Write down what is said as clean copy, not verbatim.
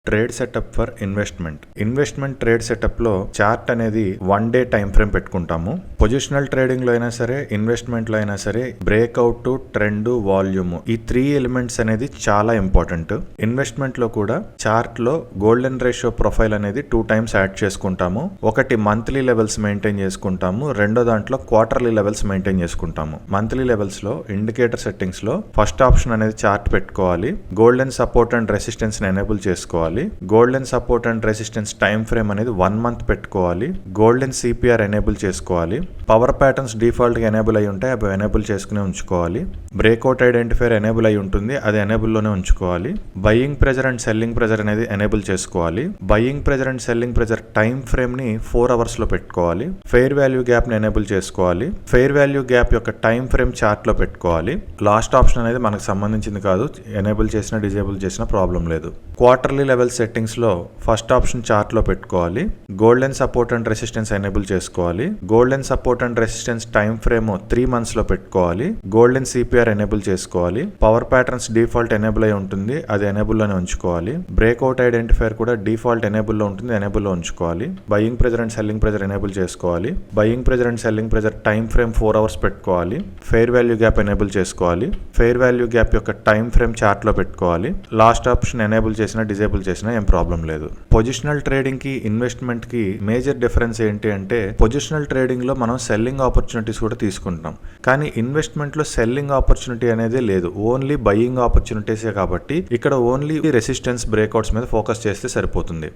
Trade setup for investment trade setup లో chart అనేది 1 day time frame పెట్టుకుంటాము. Positional trading లో అయినా సరే, ఇన్వెస్ట్మెంట్ లో అయినా సరే, బ్రేక్అవుట్, ట్రెండ్, వాల్యూమ్ ఈ 3 ఎలిమెంట్స్ అనేది చాలా ఇంపార్టెంట్. ఇన్వెస్ట్మెంట్ లో కూడా చార్ట్ లో గోల్డెన్ రేషియో ప్రొఫైల్ అనేది 2 టైమ్స్ యాడ్ చేసుకుంటాము. ఒకటి మంత్లీ లెవెల్స్ మెయింటైన్ చేసుకుంటాము, రెండో దాంట్లో క్వార్టర్లీ లెవెల్స్ మెయింటైన్ చేసుకుంటాము. మంత్లీ లెవెల్స్ లో ఇండికేటర్ సెట్టింగ్స్ లో ఫస్ట్ ఆప్షన్ అనేది చార్ట్ పెట్టుకోవాలి. గోల్డెన్ సపోర్ట్ అండ్ రెసిస్టెన్స్ ని ఎనేబుల్ చేసుకోవాలి. Golden support and resistance time frame అనేది 1 మంత్ పెట్టుకోవాలి. గోల్డెన్ సిపిఆర్ ఎనేబుల్ చేసుకోవాలి. పవర్ ప్యాటర్న్స్ డిఫాల్ట్ గా ఎనేబుల్ అయి ఉంటాయి, అవి ఎనేబుల్ చేసుకుని ఉంచుకోవాలి. బ్రేక్అవుట్ ఐడెంటిఫైర్ ఎనేబుల్ అయి ఉంటుంది, అది ఎనేబుల్ లోనే ఉంచుకోవాలి. Buying pressure and selling pressure అనేది ఎనేబుల్ చేసుకోవాలి. Buying pressure and selling pressure time frame ని 4 అవర్స్ లో పెట్టుకోవాలి. ఫెయిర్ వాల్యూ గ్యాప్ ని ఎనేబుల్ చేసుకోవాలి. ఫెయిర్ వాల్యూ గ్యాప్ యొక్క టైం ఫ్రేమ్ చార్ట్ లో పెట్టుకోవాలి. లాస్ట్ ఆప్షన్ అనేది మనకు సంబంధించింది కాదు, ఎనేబుల్ చేసినా డిజేబుల్ చేసినా ప్రాబ్లం లేదు. క్వార్టర్లీ లెవెల్ సెట్టింగ్స్ లో ఫస్ట్ ఆప్షన్ చార్ట్ లో పెట్టుకోవాలి. Golden support and resistance enable చేసుకోవాలి. Golden support and resistance time frame 3 months లో పెట్టుకోవాలి. గోల్డెన్ సిపిఆర్ ఎనేబుల్ చేసుకోవాలి. పవర్ ప్యాటర్న్స్ డిఫాల్ట్ ఎనేబుల్ అయి ఉంటుంది, అది ఎనేబుల్ లోనే ఉంచుకోవాలి. బ్రేక్అవుట్ ఐడెంటిఫైర్ కూడా డిఫాల్ట్ ఎనేబుల్ లో ఉంటుంది, ఎనేబుల్ లో ఉంచుకోవాలి. Buying pressure and selling pressure enable చేసుకోవాలి. Buying pressure and selling pressure time frame 4 hours పెట్టుకోవాలి. ఫెయిర్ వాల్యూ గ్యాప్ ఎనేబుల్ చేసుకోవాలి. ఫెయిర్ వాల్యూ గ్యాప్ యొక్క టైం ఫ్రేమ్ చార్ట్ లో పెట్టుకోవాలి. లాస్ట్ ఆప్షన్ ఎనేబుల్ చేసినా డిజేబుల్ చేసినా ఏం ప్రాబ్లం లేదు. పొజిషనల్ ట్రేడింగ్ కి ఇన్వెస్ట్మెంట్ కి మేజర్ డిఫరెన్స్ ఏంటి అంటే, పొజిషనల్ ట్రేడింగ్ లో మనం సెల్లింగ్ ఆపర్చునిటీస్ కూడా తీసుకుంటాం, కానీ ఇన్వెస్ట్మెంట్ లో సెల్లింగ్ ఆపర్చునిటీ అనేది లేదు, ఓన్లీ బయింగ్ ఆపర్చునిటీసే. కాబట్టి ఇక్కడ ఓన్లీ రెసిస్టెన్స్ బ్రేక్అవుట్స్ మీద ఫోకస్ చేస్తే సరిపోతుంది.